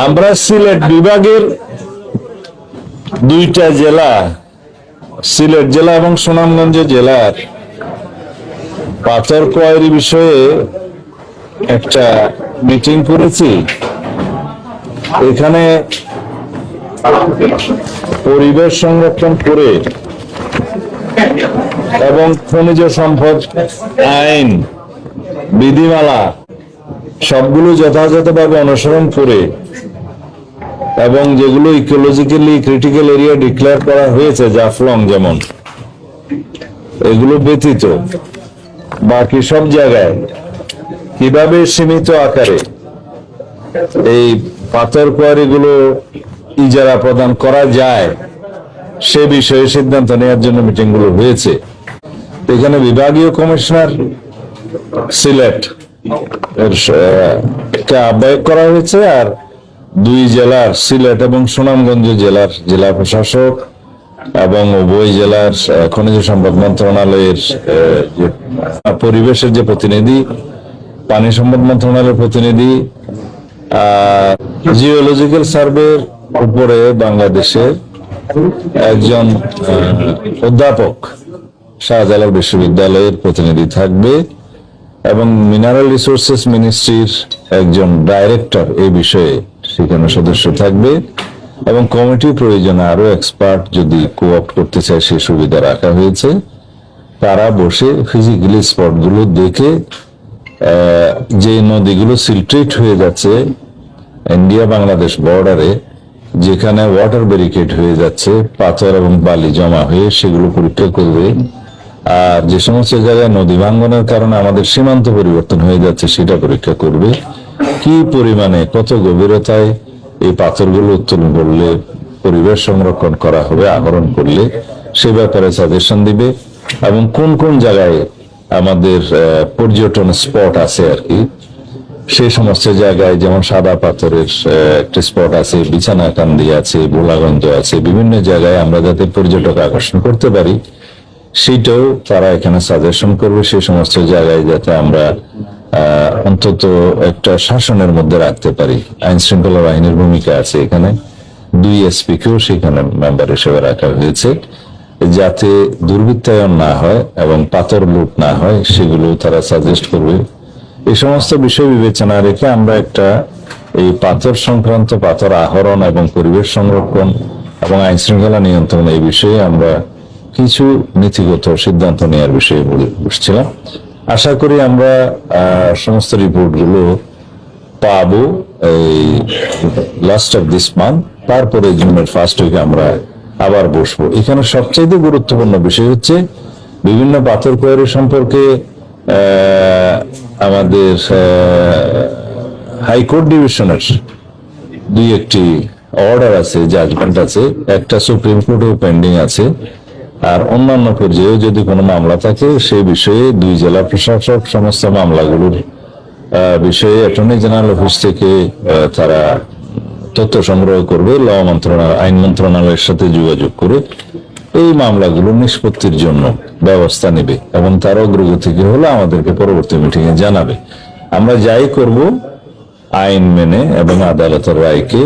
আমরা সিলেট বিভাগের দুইটা জেলা, সিলেট জেলা এবং সুনামগঞ্জ জেলার পাথর কোয়ারি বিষয়ে একটা মিটিং করেছি। এখানে পরিবেশ সংরক্ষণ করে এবং খনিজ সম্পদ আইন বিধিমালা সবগুলো যথাযথভাবে অনুসরণ করে এবং যেগুলো ইকোলজিক্যালি ক্রিটিক্যাল এরিয়া ডিক্লেয়ার করা হয়েছে, জাফলং যেমন, এগুলো ব্যতীত বাকি সব জায়গায় কিভাবে সীমিত আকারে এই পাথর কোয়ারিগুলো ইজারা প্রদান করা যায় সে বিষয়ে সিদ্ধান্ত নেওয়ার জন্য মিটিং গুলো হয়েছে। এখানে বিভাগীয় কমিশনার সিলেট আহ্বায়ক করা হয়েছে, আর দুই জেলার সিলেট এবং সুনামগঞ্জ জেলার জেলা প্রশাসক এবং উভয় জেলার খনিজ সম্পদ মন্ত্রণালয়ের পরিবেশের যে প্রতিনিধি, পানি সম্পদ মন্ত্রণালয়ের প্রতিনিধি, জিওলজিক্যাল সার্ভের উপরে বাংলাদেশের একজন অধ্যাপক শাহজালাল বিশ্ববিদ্যালয়ের প্রতিনিধি থাকবে এবং মিনারেল রিসোর্সেস মিনিস্ট্রির একজন ডাইরেক্টর এই বিষয়ে সেখানে সদস্য থাকবে এবং কমিটি প্রয়োজনে আরো এক্সপার্ট যদি কোঅপ্ট করতে চায় সে সুবিধা রাখা হয়েছে। তারা বসে ফিজিক্যালি স্পট গুলো দেখে যে নদীগুলো সিলট্রেট হয়ে যাচ্ছে ইন্ডিয়া বাংলাদেশ বর্ডারে, যেখানে ওয়াটার ব্যারিকেড হয়ে যাচ্ছে, পাথর এবং বালি জমা হয়ে, সেগুলো পরীক্ষা করবে। আর যে সমস্ত জায়গায় নদী ভাঙ্গনের কারণে আমাদের সীমান্ত পরিবর্তন হয়ে যাচ্ছে সেটা পরীক্ষা করবে। কি পরিমাণে, কত গভীরতায় এই পাথরগুলো উত্তোলন করলে পরিবেশ সংরক্ষণ করা হবে, আহরণ করলে সে ব্যাপারে সাজেশন দিবে। এবং কোন কোন জায়গায় আমাদের পর্যটন স্পট আছে আর কি, সেই সমস্ত জায়গায়, যেমন সাদা পাথরের একটা স্পট আছে, বিছানাকান্দি আছে, ভোলাগঞ্জ আছে, বিভিন্ন জায়গায় আমরা যাতে পর্যটক আকর্ষণ করতে পারি সেটাও তারা এখানে সাজেশন করবে। সেই সমস্ত জায়গায় যাতে আমরা অন্তত একটা শাসনের মধ্যে রাখতে পারি। আইন শৃঙ্খলা বাহিনীর ভূমিকা আছে এখানে, 2 SP কেও সেখানে মেম্বার হিসেবে রাখা হয়েছে, যাতে দুর্বৃত্তায়ন না হয় এবং পাথর লুট না হয় সেগুলো তারা সাজেস্ট করবে। এই সমস্ত বিষয় বিবেচনা রেখে আমরা একটা এই পাথর সংক্রান্ত, পাথর আহরণ এবং পরিবেশ সংরক্ষণ এবং আইন শৃঙ্খলা নিয়ন্ত্রণ এই বিষয়ে আমরা কিছু নীতিগত সিদ্ধান্ত নেওয়ার বিষয়ে বসছিলাম। আশা করি আমরা সমস্ত রিপোর্ট গুলো পাবো এই লাস্ট অফ দিস মান্থ, তারপরে জুনের ফার্স্ট উইকে আমরা আবার বসবো। এখানে সবচেয়ে গুরুত্বপূর্ণ বিষয় হচ্ছে বিভিন্ন পাথর কোয়ারি সম্পর্কে আমাদের হাইকোর্ট ডিভিশনের 2-1টি অর্ডার আছে, জাজমেন্ট আছে, একটা সুপ্রিম কোর্টেও পেন্ডিং আছে। আর অন্যান্য পর্যায়ে যদি কোনো মামলা থাকে সেই বিষয়ে 2 জেলা প্রশাসক সমস্ত মামলাগুলোর বিষয়ে অ্যাটর্নি জেনারেল অফিস থেকে তারা তথ্য সংগ্রহ করবে, ল মন্ত্রণালয়, আইন মন্ত্রণালয়ের সাথে যোগাযোগ করে এই মামলাগুলো নিষ্পত্তির জন্য ব্যবস্থা নেবে এবং তার অগ্রগতি কি হলে আমাদেরকে পরবর্তী মিটিং এ জানাবে। আমরা যাই করব আইন মেনে এবং আদালতের রায়কে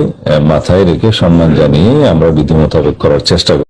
মাথায় রেখে সম্মান জানিয়ে আমরা বিধি মোতাবেক করার চেষ্টা করব।